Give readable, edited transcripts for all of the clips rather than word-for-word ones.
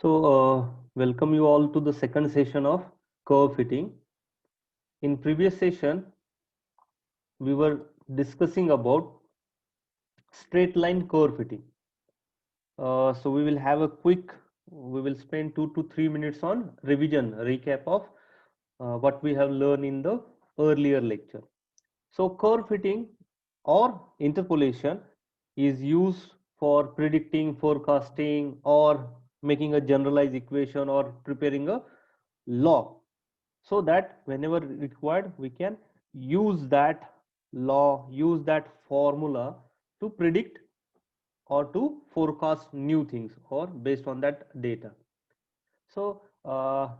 Welcome you all to the second session of curve fitting. In previous session, we were discussing about straight line curve fitting. So we will spend 2 to 3 minutes on revision, recap of what we have learned in the earlier lecture. So curve fitting or interpolation is used for predicting, forecasting, or making a generalized equation or preparing a law, so that whenever required we can use that law, use that formula to predict or to forecast new things or based on that data. So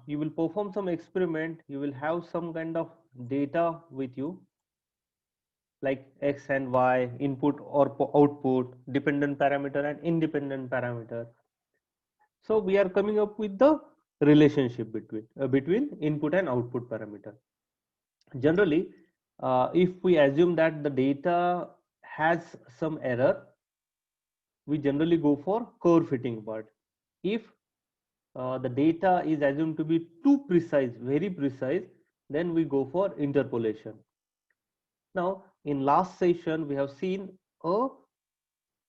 you will perform some experiment, you will have some kind of data with you like x and y, input or output, dependent parameter and independent parameter. So we are coming up with the relationship between input and output parameter. Generally, if we assume that the data has some error, we generally go for curve fitting part. If the data is assumed to be too precise, very precise, then we go for interpolation. Now, in last session, we have seen a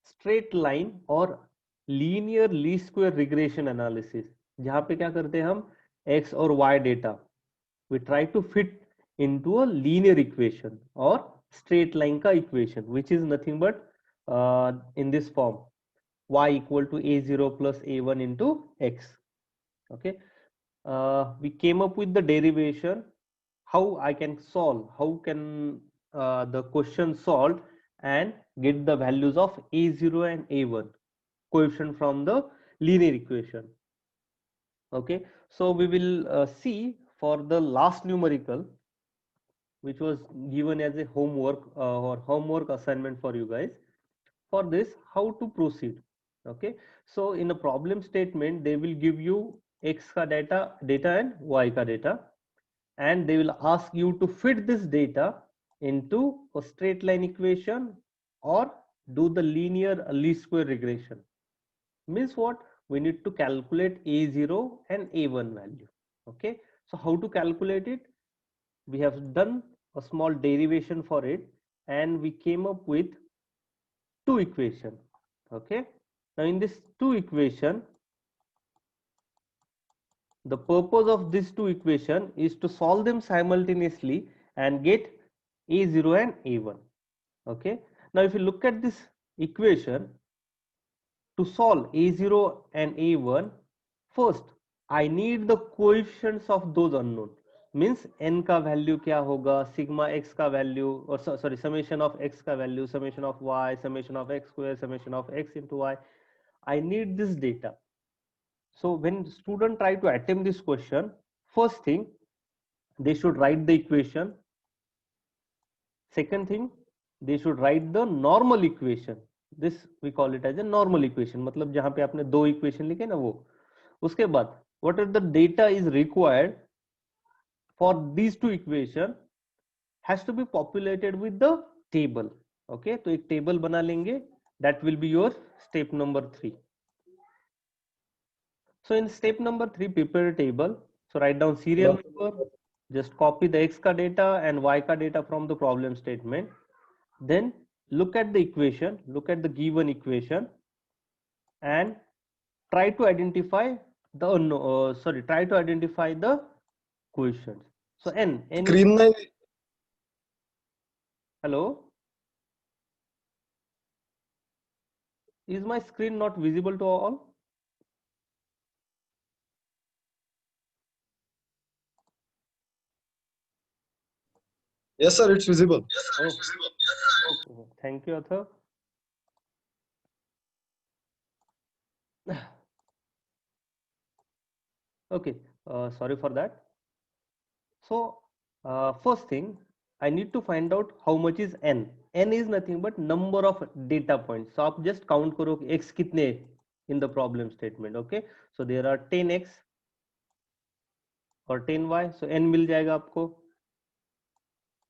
straight line or linear least square regression analysis, जहाँ पे क्या करते हैं हम x और y data, we try to fit into a linear equation or straight line का equation, which is nothing but in this form, y equal to a0 plus a1 into x. Okay, we came up with the derivation, how I can solve, how can the question solved and get the values of a0 and a1 coefficient from the linear equation. Okay, so we will see for the last numerical, which was given as a homework or homework assignment for you guys. For this, how to proceed. Okay, so in a problem statement, they will give you x ka data and y ka data, and they will ask you to fit this data into a straight line equation or do the linear least square regression. Means what? We need to calculate a0 and a1 value. Okay, so how to calculate it? We have done a small derivation for it and we came up with two equation. Okay, now in this two equation, the purpose of these two equation is to solve them simultaneously and get a0 and a1. Okay, now if you look at this equation, to solve a0 and a1, first I need the coefficients of those unknown. Means n का value क्या होगा, sigma x का value, or sorry, summation of x का value, summation of y, summation of x square, summation of x into y. I need this data. So when student try to attempt this question, first thing they should write the equation. Second thing, they should write the normal equation. This we call it as a normal equation. मतलब जहाँ पे आपने दो equation लिखे ना वो. उसके बाद what are the data is required for these two equation has to be populated with the table. Okay, तो एक table बना लेंगे. That will be your step number 3. So in step number 3, prepare a table. So write down serial number, just copy the x ka data and y ka data from the problem statement. Then look at the equation, look at the given equation and try to identify the try to identify the coefficients. So n Screen na hello, is my screen not visible to all? Yes, sir, it's visible. Oh, okay. Thank you, Arthur. Okay, sorry for that. So first thing, I need to find out how much is n. N is nothing but number of data points. So आप just count करो कि x कितने in the problem statement. Okay, so there are 10x or 10y, so n मिल जाएगा आपको.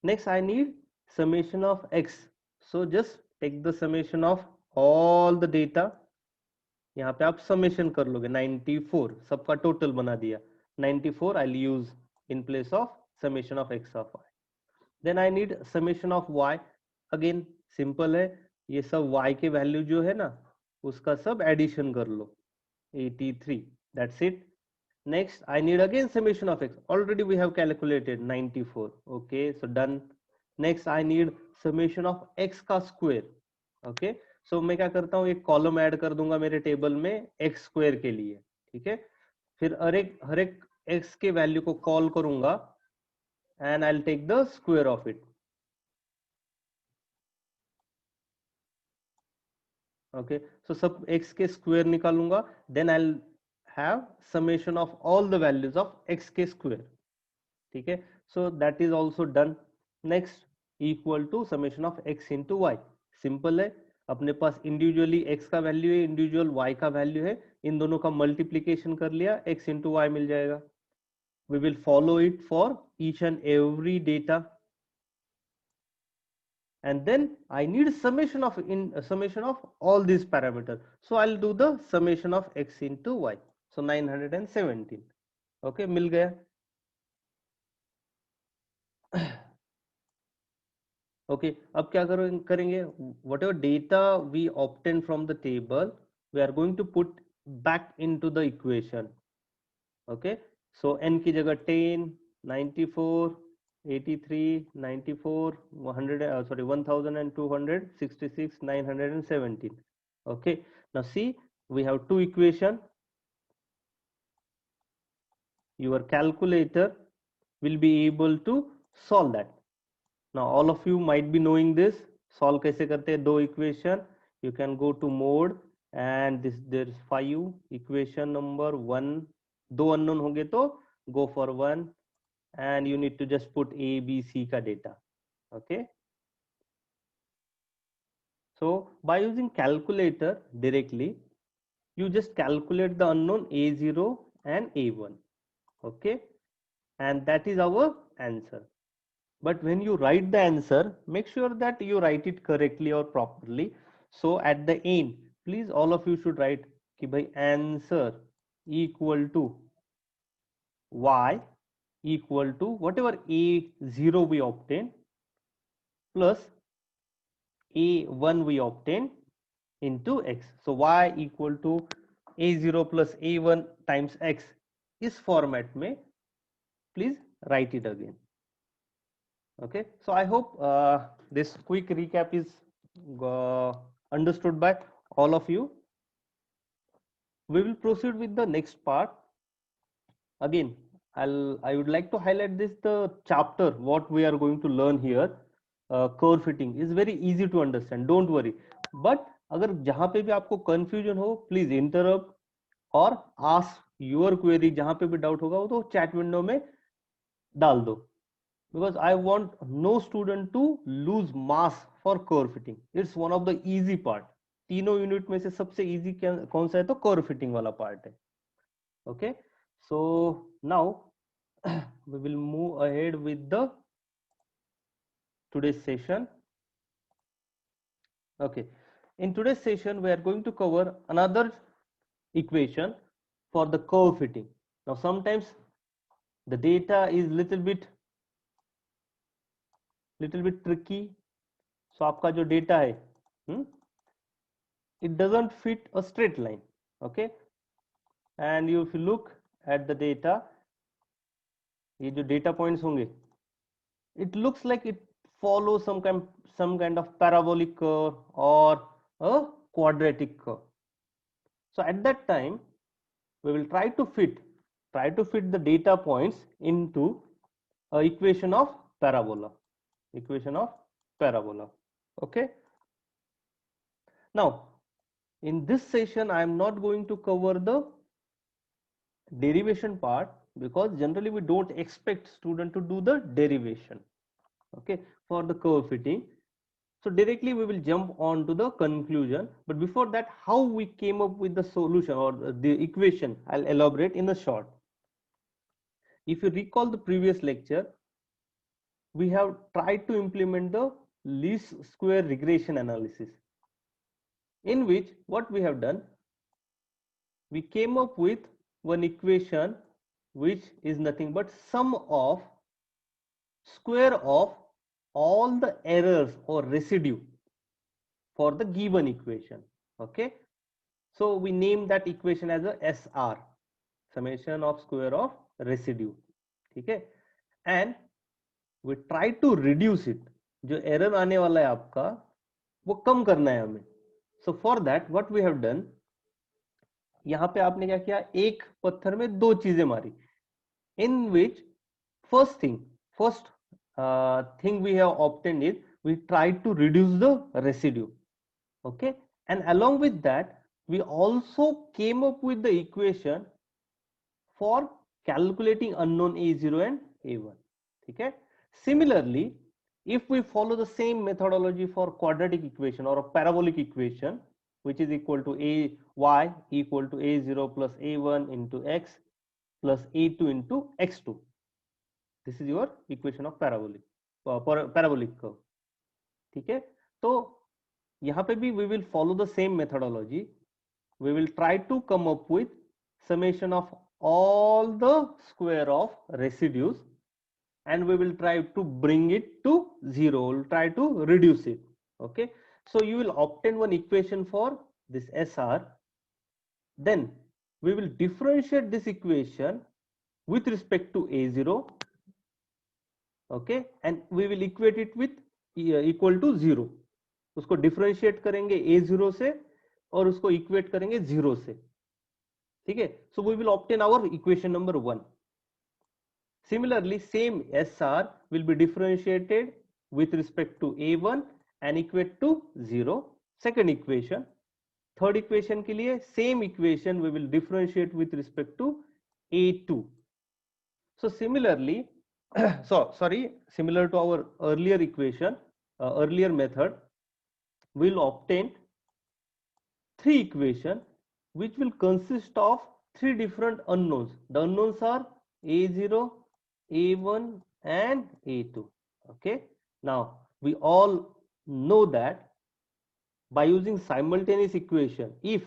Next I need summation of x, so just take the summation of all the data यहाँ पे आप summation कर लोगे 94 सबका टोटल बना दिया 94 I use in place of summation of x of y. Then I need summation of y. Again simple है, ये सब y के वैल्यू जो है ना उसका सब एडिशन कर लो 83. That's it. Next I need again summation of x. Already we have calculated 94. Okay, so done. Next I need summation of x का square. Okay, so मैं क्या करता हूँ, एक कॉलम ऐड कर दूंगा मेरे टेबल में x स्क्वायर के लिए. ठीक है, फिर हर एक x के वैल्यू को कॉल करूंगा and I'll take the square of it. Okay, so सब x के square निकालूंगा, then I'll have summation of all the values of x के square. ठीक है, so that is also done. Next equal to summation of x into y. Simple है, अपने पास individually x का value है, इंडिविजुअल y का value है, इन दोनों का मल्टीप्लीकेशन कर लिया, x into y मिल जाएगा. We will follow it for each and every data. And then I need summation of all these parameters. So I'll do the summation of x into y. So 917. Okay, मिल गया. Okay, अब क्या करेंगे, whatever data we obtain from the table, we are going to put back into the equation. Okay, so n की जगह 10, 94, 83, 94, 1266, 917. Okay, now see, we have two equation. Your calculator will be able to solve that. Now all of you might be knowing this. Solve कैसे करते हैं, दो equation. You can go to mode and this there is 5 equation number 1. दो unknown होंगे तो go for 1 and you need to just put a b c का data. Okay, so by using calculator directly you just calculate the unknown a0 and a1. Okay, and that is our answer. But when you write the answer, make sure that you write it correctly or properly. So at the end, please all of you should write कि भाई answer equal to y equal to whatever a0 we obtain plus a1 we obtain into x. So y equal to a0 plus a1 times x. इस format में please write it again. Okay, so I hope this quick recap is understood by all of you. We will proceed with the next part. Again, I would like to highlight this, the chapter what we are going to learn here, curve fitting is very easy to understand, don't worry. But अगर जहाँ पे भी आपको confusion हो, please interrupt और ask your query. जहाँ पे भी doubt होगा वो तो chat window में डाल दो. Because I want no student to lose mass for curve fitting. It's one of the easy part. तीनों यूनिट में से सबसे इजी कौन सा है, तो कर्व फिटिंग वाला पार्ट है. Okay, so now we will move ahead with the today's session. Okay, in today's session we are going to cover another equation for the curve fitting. Now sometimes the data is little bit tricky. So आपका जो data है it doesn't fit a straight line. Okay, and if you look at the data, ये जो data points होंगे, it looks like it follows some kind of parabolic curve or a quadratic curve. So at that time we will try to fit the data points into a equation of parabola. Okay, now in this session I am not going to cover the derivation part because generally we don't expect student to do the derivation, okay, for the curve fitting. So directly we will jump on to the conclusion, but before that, how we came up with the solution or the equation, I'll elaborate in a short. If you recall the previous lecture, we have tried to implement the least square regression analysis, in which what we have done, we came up with one equation which is nothing but sum of square of all the errors or residue for the given equation. Okay, so we name that equation as a SR, summation of square of residue. ठीक है, and we try to reduce it. जो error आने वाला है आपका वो कम करना है हमें. So for that what we have done, यहाँ पे आपने क्या किया, एक पत्थर में दो चीजें मारी. In which first thing we have obtained is we tried to reduce the residue. Okay, and along with that we also came up with the equation for calculating unknown a0 and a1. Okay, similarly if we follow the same methodology for quadratic equation or a parabolic equation, which is equal to y equal to a0 plus a1 into x plus a2 into x2. This is your equation of parabolic curve. ठीक है, तो यहाँ पे भी we will follow the same methodology. We will try to come up with summation of all the square of residues and we will try to bring it to zero. We'll try to reduce it. Okay, so you will obtain one equation for this SR. Then we will differentiate this equation with respect to a0. Okay, and we will equate it with equal to 0. उसको differentiate करेंगे a0 से और उसको equate करेंगे 0 से. ठीक है, so we will obtain our equation number 1. Similarly same SR will be differentiated with respect to a1 and equate to 0. Second equation. Third equation के लिए same equation we will differentiate with respect to a2. So similarly similar to our earlier equation, earlier method, we will obtain three equations which will consist of three different unknowns. The unknowns are a0, a1 and a2. Okay, now we all know that by using simultaneous equation, if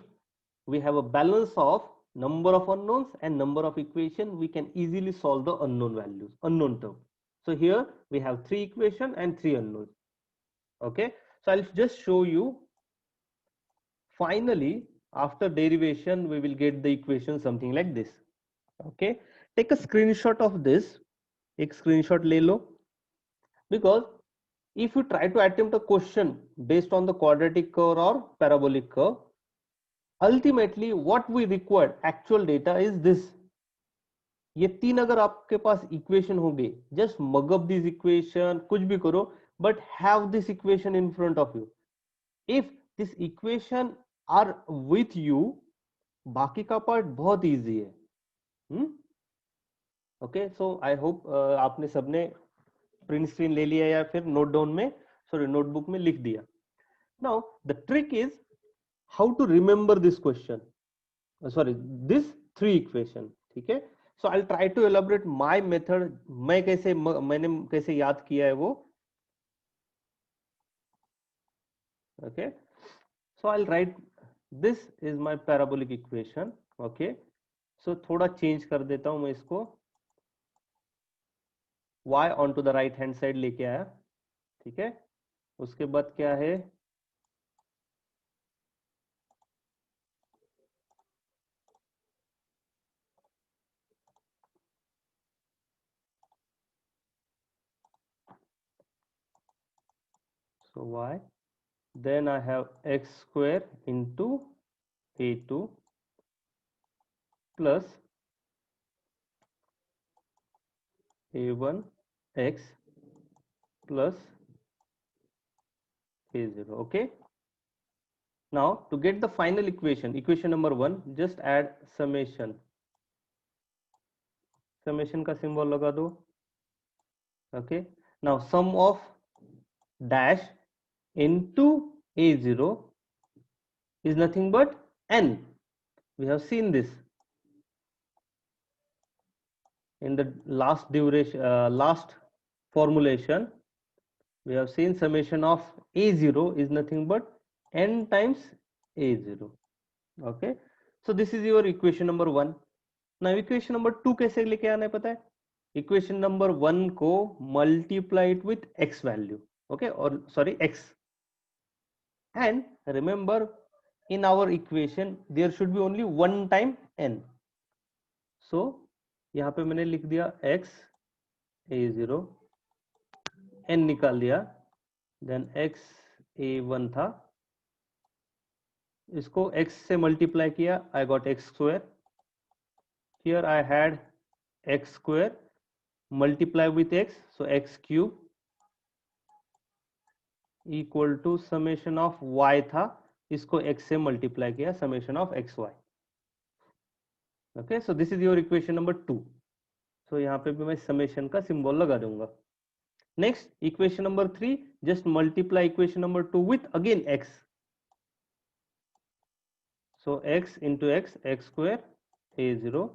we have a balance of number of unknowns and number of equation, we can easily solve the unknown values, unknown term. So here we have three equation and three unknowns. Okay, so I'll just show you. Finally after derivation we will get the equation something like this. Okay, take a screenshot of this. एक screenshot ले लो, because if you try to attempt a question based on the quadratic curve or parabolic curve, ultimately what we require actual data is this. ये तीन अगर आपके पास equation होंगे, just mug up this equation, कुछ भी करो, but have this equation in front of you. If this equation are with you, बाकी का पार्ट बहुत इजी है. ओके, सो आई होप आपने सबने प्रिंट स्क्रीन ले लिया या फिर नोट डाउन में, सॉरी नोटबुक में लिख दिया. Now the trick is how to remember this question, sorry this three equation. ठीक है, so I try to elaborate my method. मैंने कैसे याद किया है वो. Okay, so I write this is my parabolic equation. Okay, so थोड़ा change कर देता हूं मैं इसको. y on to the right hand side लेके आया. ठीक है, उसके बाद क्या है, so y, then I have x square into a2 plus a1 x plus a0. Okay, now to get the final equation, equation number 1, just add summation. Summation का symbol लगा दो. Okay, now sum of dash into a0 is nothing but n. We have seen this in the last duration, last formulation. We have seen summation of a0 is nothing but n times a0. Okay, so this is your equation number 1. Now equation number 2 कैसे लेके आना है पता है? Equation number 1 को multiply it with x value, okay, और sorry x, and remember in our equation there should be only one time n. So यहाँ पे मैंने लिख दिया x a0, n निकाल दिया, then x a1 था, इसको x से मल्टीप्लाई किया, I got x square. Here I had x square multiply with x, so x cube equal to summation of y था, इसको x से मल्टीप्लाई किया, summation of xy. Okay, so this is your equation number 2. So यहाँ पे भी मैं summation का symbol लगा दूंगा. Next, equation number 3, just multiply equation number 2 with again x. So x into x, x square a0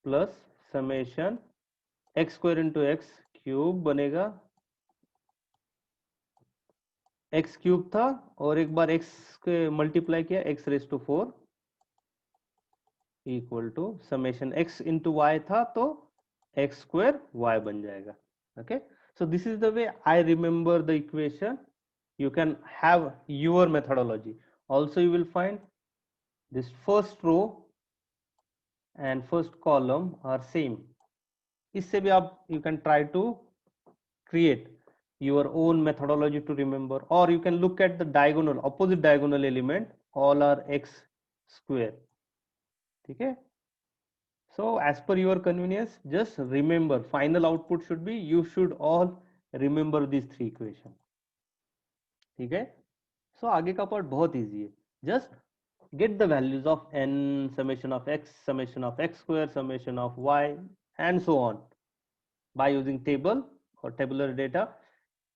plus summation x square into x cube बनेगा, x cube था और एक बार x के मल्टीप्लाई किया, x raise to 4 equal to summation x into y था तो x square y बन जाएगा. Okay, so this is the way I remember the equation. You can have your methodology. Also, you will find this first row and first column are same. इससे भी आप you can try to create your own methodology to remember, or you can look at the diagonal, opposite diagonal element, all are x square. ठीक है? So as per your convenience, just remember final output should be, you should all remember these three equations. ठीक है? So आगे का part बहुत easy है. Just get the values of n, summation of x, summation of x square, summation of y, and so on by using table or tabular data.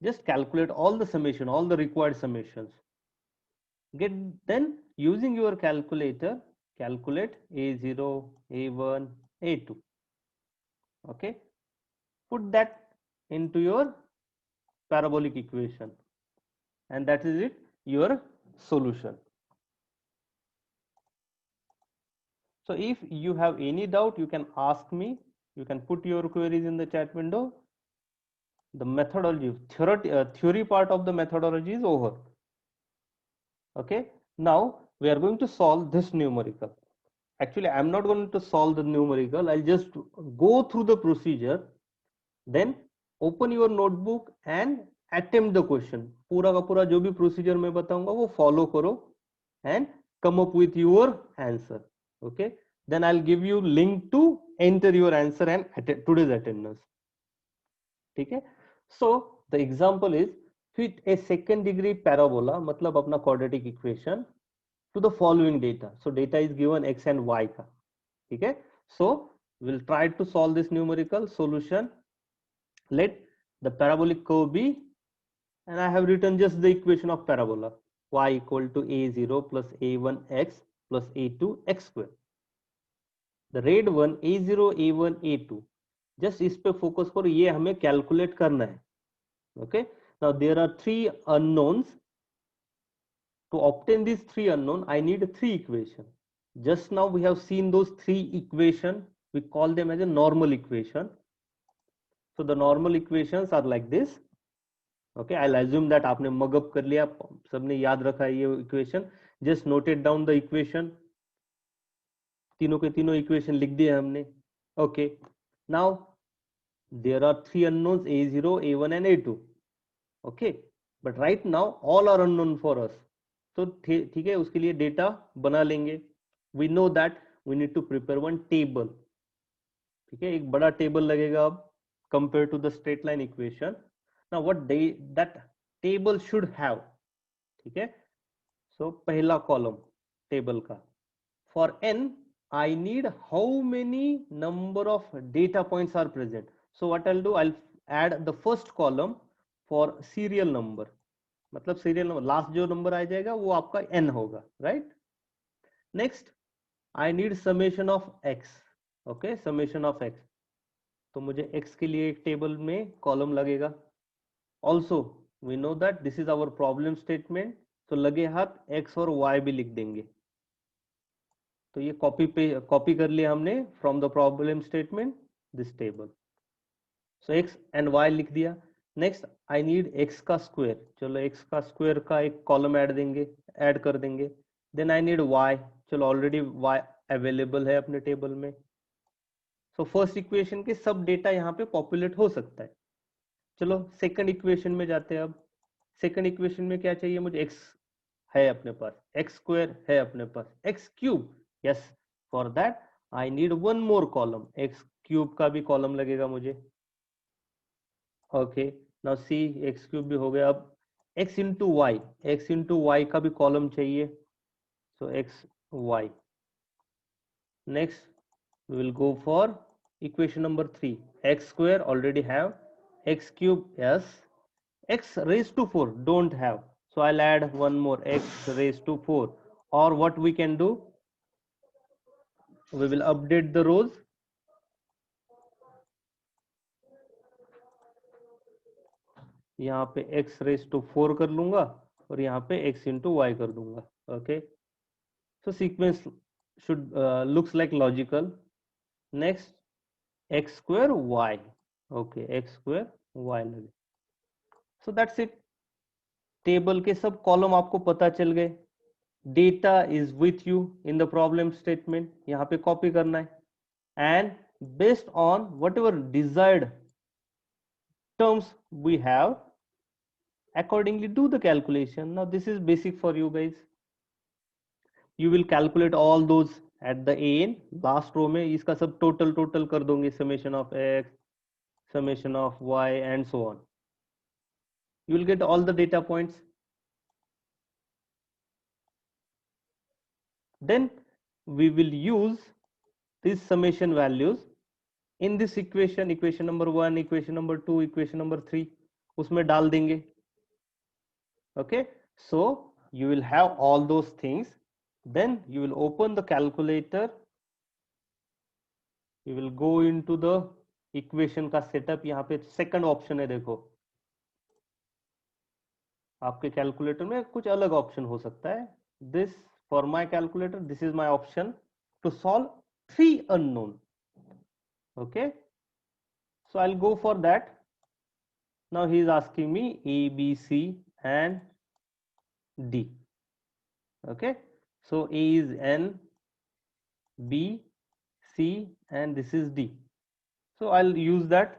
Just calculate all the summation, all the required summations. Then using your calculator, calculate a0, a1, a2. Okay, put that into your parabolic equation, and that is it, your solution. So if you have any doubt, you can ask me. You can put your queries in the chat window. The methodology, theory part of the methodology is over. Okay, now we are going to solve this numerical. Actually, I am not going to solve the numerical. I'll just go through the procedure. Then open your notebook and attempt the question. पूरा का पूरा जो भी procedure मैं बताऊंगा वो follow करो and come up with your answer. Okay, then I'll give you link to enter your answer and today's attendance. ठीक है? So the example is fit a second degree parabola, मतलब अपना quadratic equation, to the following data. So data is given x and y का. ठीक है? So we'll try to solve this numerical solution. Let the parabolic curve be, and I have written just the equation of parabola, y equal to a0 plus a1x plus a2 x square. The red one a0, a1, a2, just इस पे focus करो, ये हमें calculate करना है. Okay, now there are three unknowns. To obtain these three unknown, I need three equations. Just now we have seen those three equations. We call them as a normal equation. So the normal equations are like this. Okay, I'll assume that आपने mug up कर लिया, सबने याद रखा है ये equation. Just noted down the equation. तीनों के तीनों equation लिख दिए हमने. Okay, now there are three unknowns a0, a1 and a2. Okay, but right now all are unknown for us. तो ठीक है, उसके लिए डेटा बना लेंगे. We know that we need to prepare one table. ठीक है, एक बड़ा टेबल लगेगा अब compared to the straight line equation. Now what that table should have. ठीक है, so पहला column table का, for n I need how many number of data points are present. So what I'll do, I'll add the first column for serial number. मतलब serial number, last जो number आ जाएगा वो आपका n होगा, right? Next I need summation of x. Okay, summation of x, तो मुझे x के लिए एक टेबल में कॉलम लगेगा. Also we know that this is our problem statement, तो लगे हाथ x और y भी लिख देंगे. तो ये कॉपी कर लिया हमने from the problem statement this table. So X and Y लिख दिया। नेक्स्ट आई नीड एक्स का स्क्वायर, चलो एक्स का स्क्वायर का एक कॉलम ऐड कर देंगे। देन आई नीड वाई, चलो ऑलरेडी वाई अवेलेबल है अपने टेबल में। सो फर्स्ट इक्वेशन के सब डेटा यहाँ पे पॉपुलेट हो सकता है। चलो सेकंड इक्वेशन में जाते हैं। अब सेकंड इक्वेशन में क्या चाहिए मुझे, एक्स है अपने पास, एक्स स्क्वायर है अपने पास, x cube, yes, for that I need one more column, x cube का भी कॉलम लगेगा मुझे। Okay, now see x cube भी हो गया। अब एक्स इंटू वाई का भी कॉलम चाहिए। So x y. Next we will go for equation number 3, x square already have, x cube yes, x raised to 4 don't have, so I'll add one more, x raised to 4, or what we can do, we will update the rows, यहाँ पे x raised to 4 कर लूंगा और यहाँ पे x into y कर दूंगा। okay, so sequence should looks like logical. Next x square y, okay, x square y लगे। so that's it, टेबल के सब कॉलम आपको पता चल गए। Data is with you in the problem statement, यहाँ पे कॉपी करना है and based on whatever desired terms we have accordingly do the calculation. Now this is basic for you guys. You will calculate all those at the end, last row में इसका सब total कर दोगे, summation of x, summation of y and so on. You will get all the data points. Then we will use these summation values in this equation, equation number 1, equation number 2, equation number 3, उसमें डाल देंगे। okay, so you will have all those things, then you will open the calculator, you will go into the equation का setup, यहाँ पे second option है, देखो आपके calculator में कुछ अलग ऑप्शन हो सकता है। this for my calculator, this is my option to solve 3 unknown. okay, so I'll go for that. Now he is asking me A, B, C and D. okay, so A is N, B, C and this is D. so I'll use that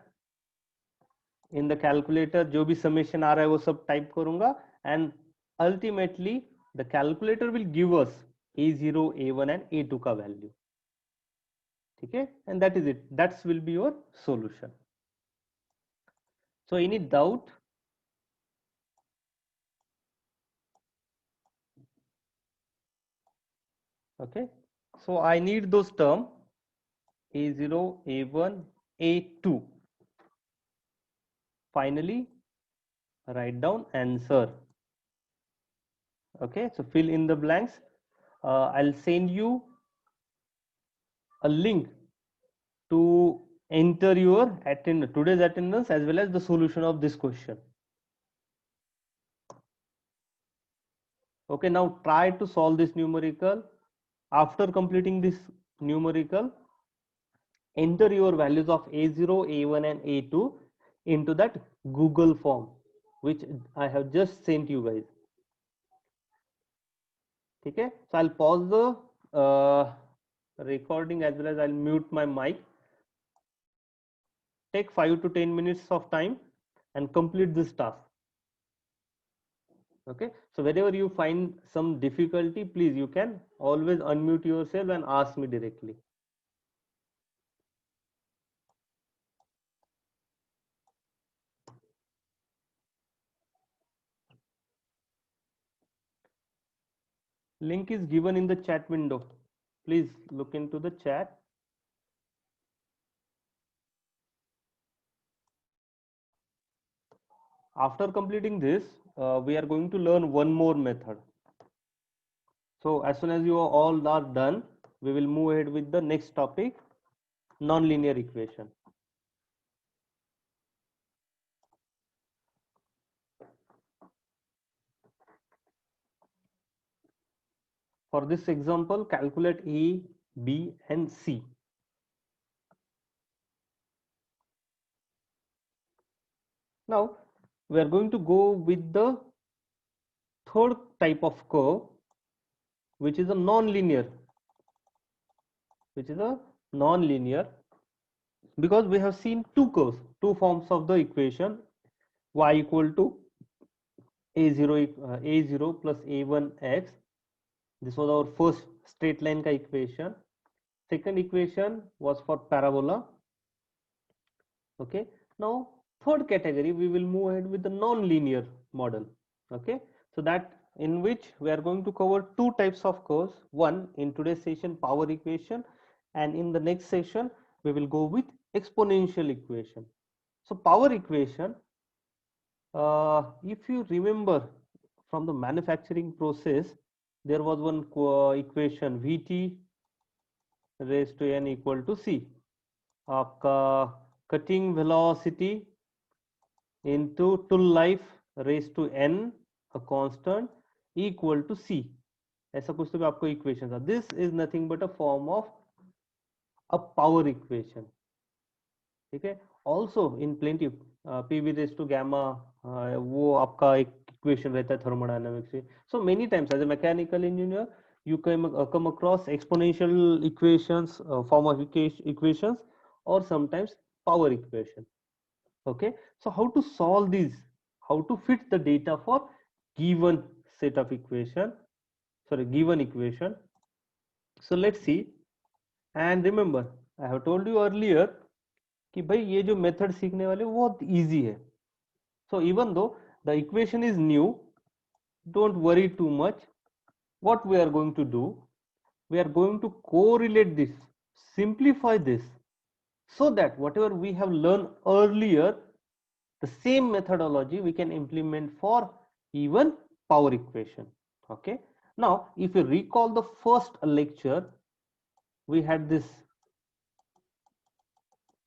in the calculator, जो भी summation आ रहा है वो सब type करूंगा and ultimately the calculator will give us A0, A1 and A2 का value. ठीक है, and that is it, that will be your solution. so any doubt? okay, so I need those term A0, A1, A2. finally write down answer. okay, so fill in the blanks. I'll send you a link to enter your today's attendance as well as the solution of this question. okay, now try to solve this numerical. After completing this numerical, enter your values of A0, A1 and A2 into that Google form which I have just sent you guys. okay, so I'll pause the recording as well as I'll mute my mic. Take 5 to 10 minutes of time and complete this task. okay, so wherever you find some difficulty, please you can always unmute yourself and ask me directly. link is given in the chat window, please look into the chat. After completing this, we are going to learn one more method. so as soon as you all are done, we will move ahead with the next topic, nonlinear equation. For this example, calculate A, B, and C. Now we are going to go with the third type of curve, which is a non-linear, because we have seen two curves, two forms of the equation, y equal to a0 plus a1x. This was our first straight line ka equation. Second equation was for parabola. Okay, now third category we will move ahead with the non-linear model. Okay, so that in which we are going to cover two types of curves. One in today's session, power equation, and in the next session we will go with exponential equation. So power equation, if you remember from the manufacturing process, there was one equation Vt raised to n equal to c. आपका cutting velocity into tool life raised to n, a constant, equal to c. ऐसा कुछ तो भी आपको equation था. This is nothing but a form of a power equation. ठीक है. Also in plenty PV raised to gamma, वो आपका एक इक्वेशन रहता है thermodynamics से. So many times as a mechanical engineer you come across exponential equations, form of equations, or sometimes power equation. Okay, so how to solve these, how to fit the data for given set of equation, given equation. So let's see. And remember, I have told you earlier कि भाई ये जो method सीखने वाले वो बहुत easy है. So even though the equation is new, don't worry too much. What we are going to do, we are going to correlate this, simplify this, so that whatever we have learned earlier, the same methodology we can implement for even power equation. Okay, now if you recall the first lecture, we had this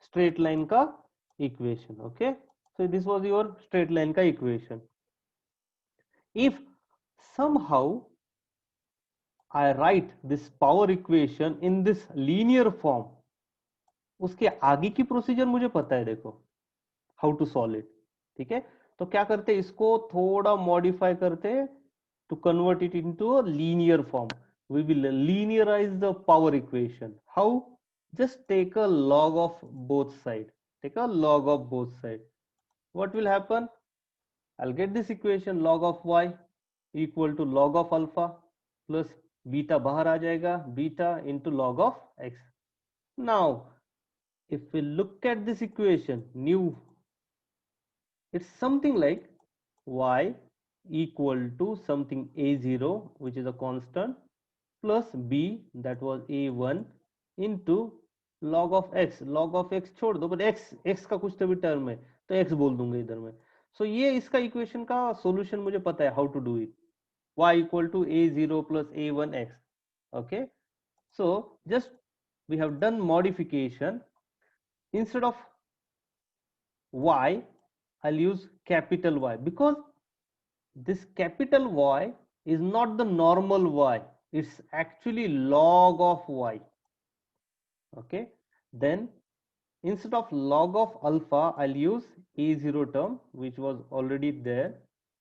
straight line ka equation. Okay, so this was your straight line ka equation. If somehow I write this power equation in this linear form, उसके आगे की procedure मुझे पता है. देखो how to solve it. ठीक है, तो क्या करते हैं, इसको थोड़ा मॉडिफाई करते हैं to convert it into a linear form. We will linearize the power equation. How? Just take a log of both side. Take a log of both side. What will happen? I'll get this equation log of y equal to log of alpha plus beta बाहर आ जाएगा, beta into log of x. Now if we look at this equation new, it's something like y equal to something a0, which is a constant, plus b, that was a1, into log of x. log of x छोड़ दो, but x का कुछ तो भी term है तो x बोल दूंगा इधर में. So ये इसका इक्वेशन का सॉल्यूशन मुझे पता है, how to do it. y equal to a0 plus a1x. Okay, so just we have done modification. Instead of y, I'll use capital Y, because this capital Y is not the normal y, it's actually log of y. Okay, then instead of log of alpha, I'll use a0 term which was already there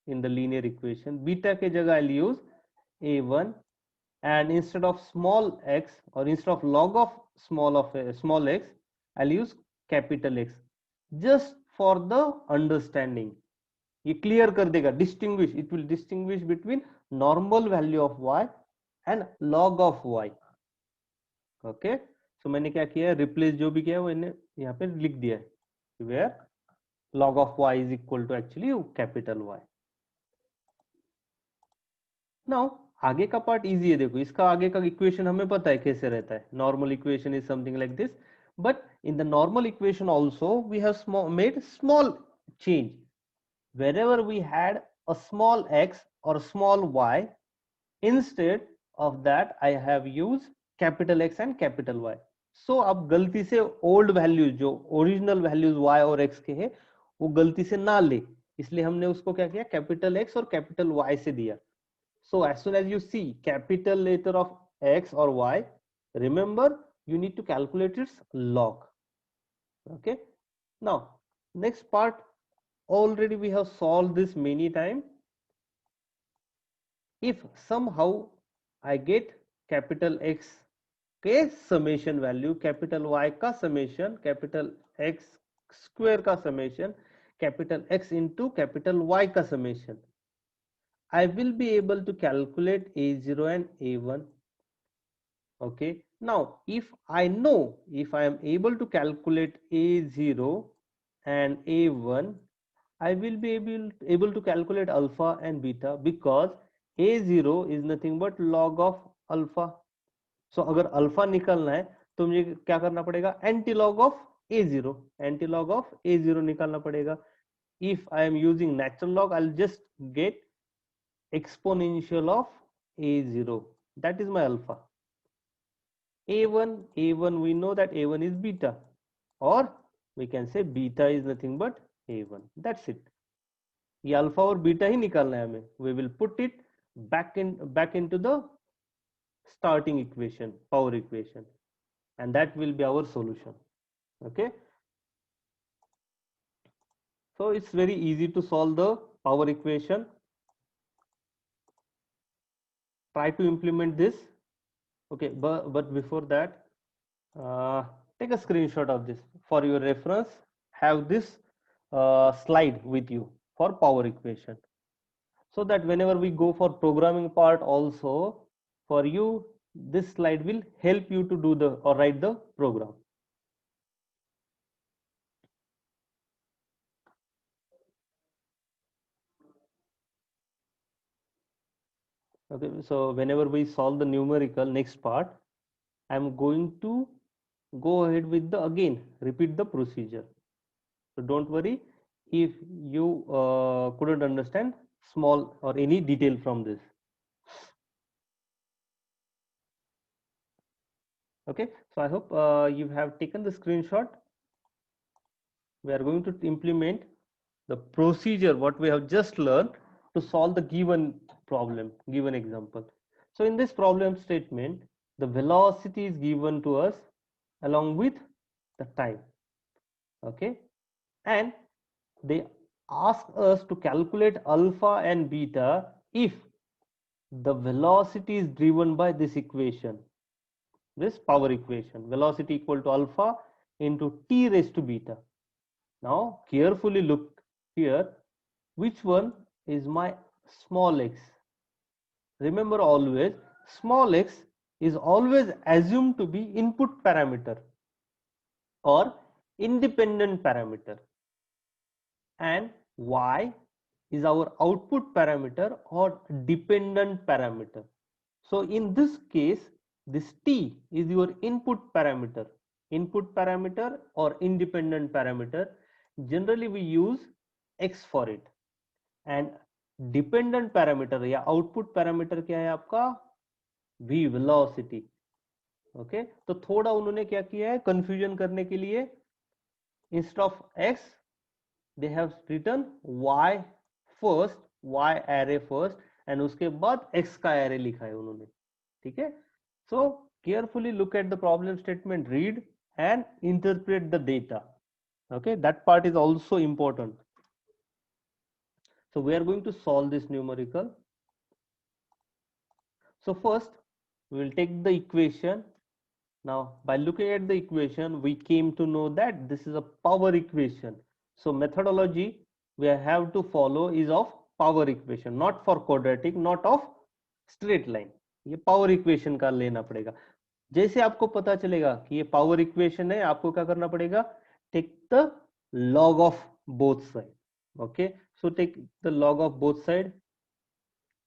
in the linear equation. Beta ke jagah I'll use a1, and instead of small x, or instead of log of small x, I'll use capital X, just for the understanding. ये clear कर देगा, distinguish, it will distinguish between normal value of y and log of y. Okay, so मैंने क्या किया है, replace जो भी किया है वो इन्हें यहाँ पे लिख दिया है, where log of y is equal to actually capital Y. Now आगे का पार्ट इजी है. देखो इसका आगे का इक्वेशन हमें पता है कैसे रहता है. Normal equation is something like this, but in the normal equation also we have made small change. Wherever we had a small x or a small y, instead of that I have used capital X and capital Y. So अब गलती से old values, जो original values y और x के हैं, वो गलती से ना ले, इसलिए हमने उसको क्या किया, capital X और capital Y से दिया. So as soon as you see capital letter of x or y, remember you need to calculate its log. Okay. Now next part, already we have solved this many times. If somehow I get capital X के summation value, capital Y का summation, capital X square का summation, capital X into capital Y का summation, I will be able to calculate A0 and A1. Okay. Now, if I know, if I am able to calculate A0 and A1, I will be able to calculate alpha and beta, because A0 is nothing but log of alpha. So अगर alpha निकालना है तो मुझे क्या करना पड़ेगा, anti log of A0, anti log of A0 निकालना पड़ेगा. If I am using natural log, I'll just get exponential of A0, that is my alpha. A1 we know that A1 is beta, or we can say beta is nothing but A1. That's it. ये alpha और beta ही निकालना है हमें. We will put it back into the starting equation, power equation, and that will be our solution. Okay. So it's very easy to solve the power equation. Try to implement this. Okay, but before that, take a screenshot of this for your reference. Have this slide with you for power equation, so that whenever we go for programming part also, for you this slide will help you to do the or write the program. Okay, so whenever we solve the numerical next part, I am going to go ahead with the again repeat the procedure. So don't worry if you couldn't understand small or any detail from this. Okay, so I hope you have taken the screenshot. We are going to implement the procedure what we have just learned to solve the given problem, given example. So in this problem statement, the velocity is given to us along with the time. Okay, and they ask us to calculate alpha and beta if the velocity is driven by this equation, this power equation, velocity equal to alpha into t raised to beta. Now carefully look here, which one is my small x. Remember, always small x is always assumed to be input parameter or independent parameter, and y is our output parameter or dependent parameter. So in this case, this t is your input parameter or independent parameter. Generally we use x for it, and dependent parameter या output parameter क्या है आपका, v, velocity. Okay, तो थोड़ा उन्होंने क्या किया है confusion करने के लिए, instead of x they have written y first, y array first, and उसके बाद x का array लिखा है उन्होंने. ठीक है. So carefully look at the problem statement, read and interpret the data. Okay, that part is also important. So we are going to solve this numerical. So first we will take the equation. Now by looking at the equation, we came to know that this is a power equation. So methodology we have to follow is of power equation, not for quadratic, not of straight line. ये power equation का लेना पड़ेगा. जैसे आपको पता चलेगा कि ये पावर इक्वेशन है, आपको क्या करना पड़ेगा, take the log of both side. Okay, so take the log of both side.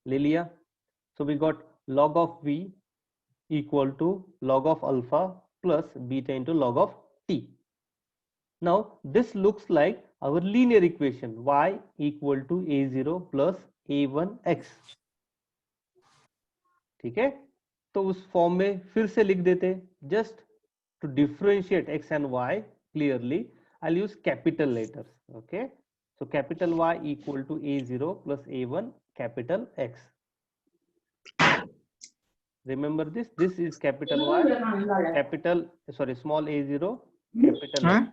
ले लिया. So we got log of v equal to log of alpha plus beta into log of t. Now this looks like our linear equation, y equal to a0 plus a1x. ठीक है, तो उस form में फिर से लिख देते. Just to differentiate x and y clearly, I'll use capital letters. Okay, so capital Y equal to a0 plus a1 capital X. Remember this. This is capital Y, capital, sorry, small a0, capital X.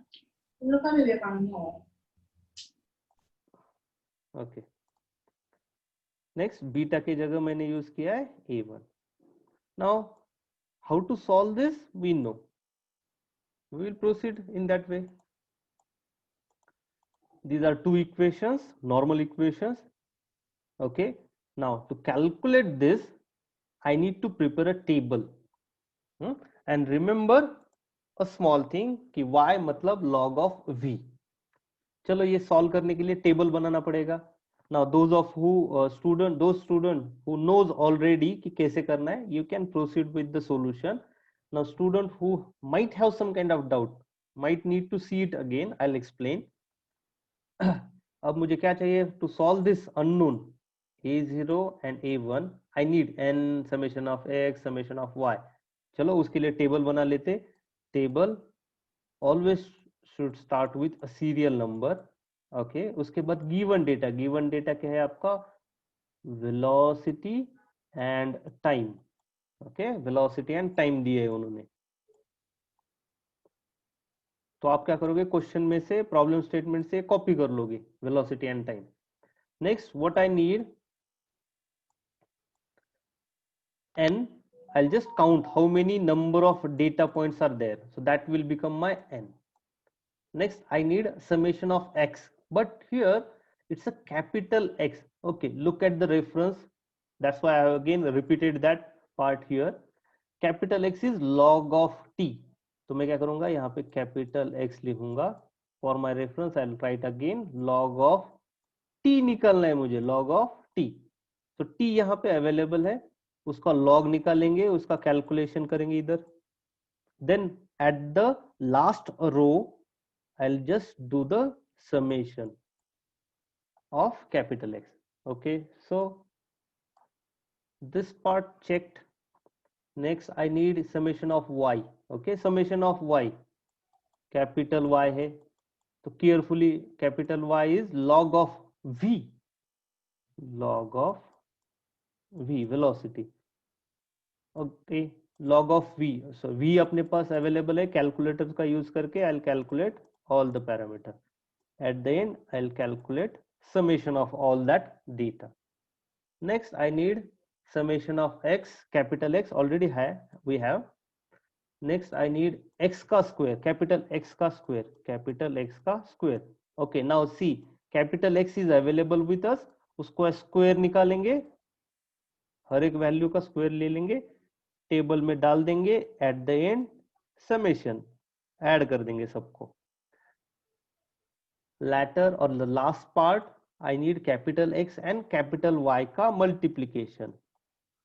Okay. Next, beta की जगह मैंने use किया है a1. Now, how to solve this? We know. We will proceed in that way. These are two equations, normal equations. Okay. Now, to calculate this, I need to prepare a table. And remember a small thing कि y मतलब log of v. चलो ये solve करने के लिए table बनाना पड़ेगा. Now those student who knows already कि कैसे करना है, you can proceed with the solution. Now student who might have some kind of doubt might need to see it again. I'll explain. अब मुझे क्या चाहिए to solve this unknown a0 and a1. I need n summation of x, summation of y. चलो उसके लिए table बना लेते. Table always should start with a serial number. Okay, उसके बाद given data क्या है आपका velocity and time. Okay, velocity and time दिए उन्होंने. तो आप क्या करोगे, क्वेश्चन में से प्रॉब्लम स्टेटमेंट से कॉपी कर लोगे velocity and time. Next, what I need, n. I'll just count how many number of data points are there, so that will become my n. Next, I need summation of x, but here it's a capital X. Okay, look at the reference. That's why I have again repeated that part here. Capital X is log of t. तो मैं क्या करूंगा, यहाँ पे capital X लिखूंगा. For my reference, I'll write again log of t निकालना है मुझे, log of t. तो t यहाँ पे available है, उसका log निकालेंगे, उसका calculation करेंगे इधर. Then at the last row, I'll just do the summation of capital X. Okay, so this part checked. Next, I need summation of y. Okay, summation of y, capital Y है, तो carefully capital Y is log of v, log of v, velocity. Okay, log of v. So v अपने पास available है, calculator का use करके I'll calculate all the parameter. At the end, I'll calculate summation of all that data. Next, I need summation of x, capital X already we have. Next, I need x का square, capital X का square, capital X का square. Okay, now see, capital X is available with us. उसको square निकालेंगे, हर एक value का square ले लेंगे, table में डाल देंगे. At the end, summation add कर देंगे सबको. Latter or the last part, I need capital X and capital Y का multiplication.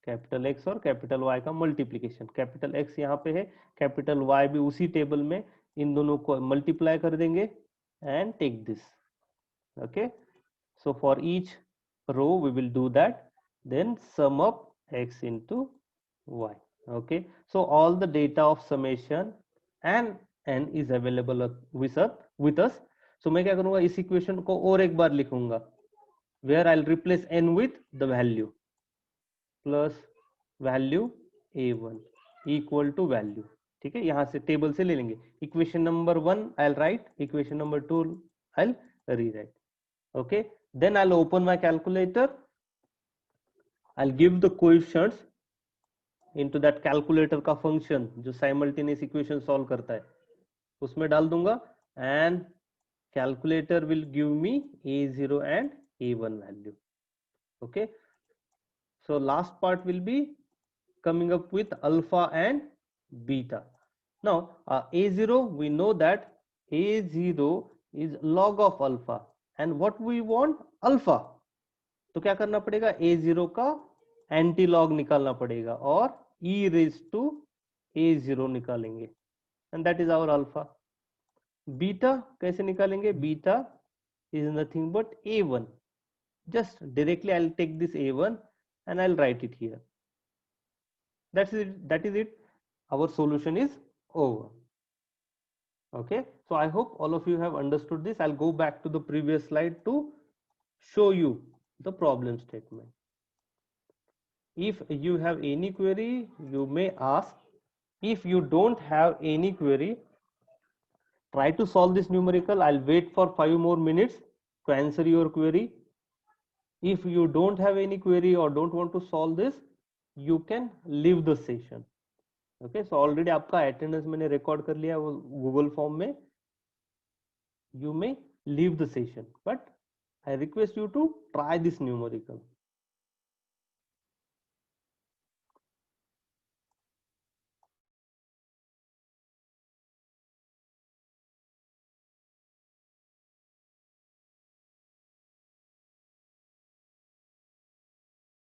कैपिटल X और कैपिटल Y का मल्टीप्लीकेशन. कैपिटल X यहाँ पे है, कैपिटल Y भी उसी टेबल में, इन दोनों को मल्टीप्लाई कर देंगे and take this. Okay, so for each row we will do that, then sum up x into y. Okay, so all the data of summation and n is available with us. So मैं क्या करूंगा, इस equation को और एक बार लिखूंगा, where I'll replace n with the value plus value a1 equal to value. ठीक है, यहां से टेबल से ले लेंगे. Equation number 1 I'll write, equation number 2 I'll rewrite. Okay, then I'll open my calculator. I'll give the coefficients into that calculator का function जो simultaneous equation solve करता है, उसमें डाल दूंगा and calculator will give me a0 and a1 value. Okay, so last part will be coming up with alpha and beta. Now a0, we know that a0 is log of alpha and what we want alpha. तो क्या करना पड़ेगा, a0 का anti log निकालना पड़ेगा और e raised to a0 निकालेंगे and that is our alpha. Beta कैसे निकालेंगे, beta is nothing but a1. Just directly I'll take this a1 and I'll write it here. That is it. Our solution is over. Okay, so I hope all of you have understood this. I'll go back to the previous slide to show you the problem statement. If you have any query, you may ask. If you don't have any query, try to solve this numerical. I'll wait for 5 more minutes to answer your query. If you don't have any query or don't want to solve this, you can leave the session. Okay, so already आपका attendance मैंने record कर लिया वो Google form में. You may leave the session, but I request you to try this numerical.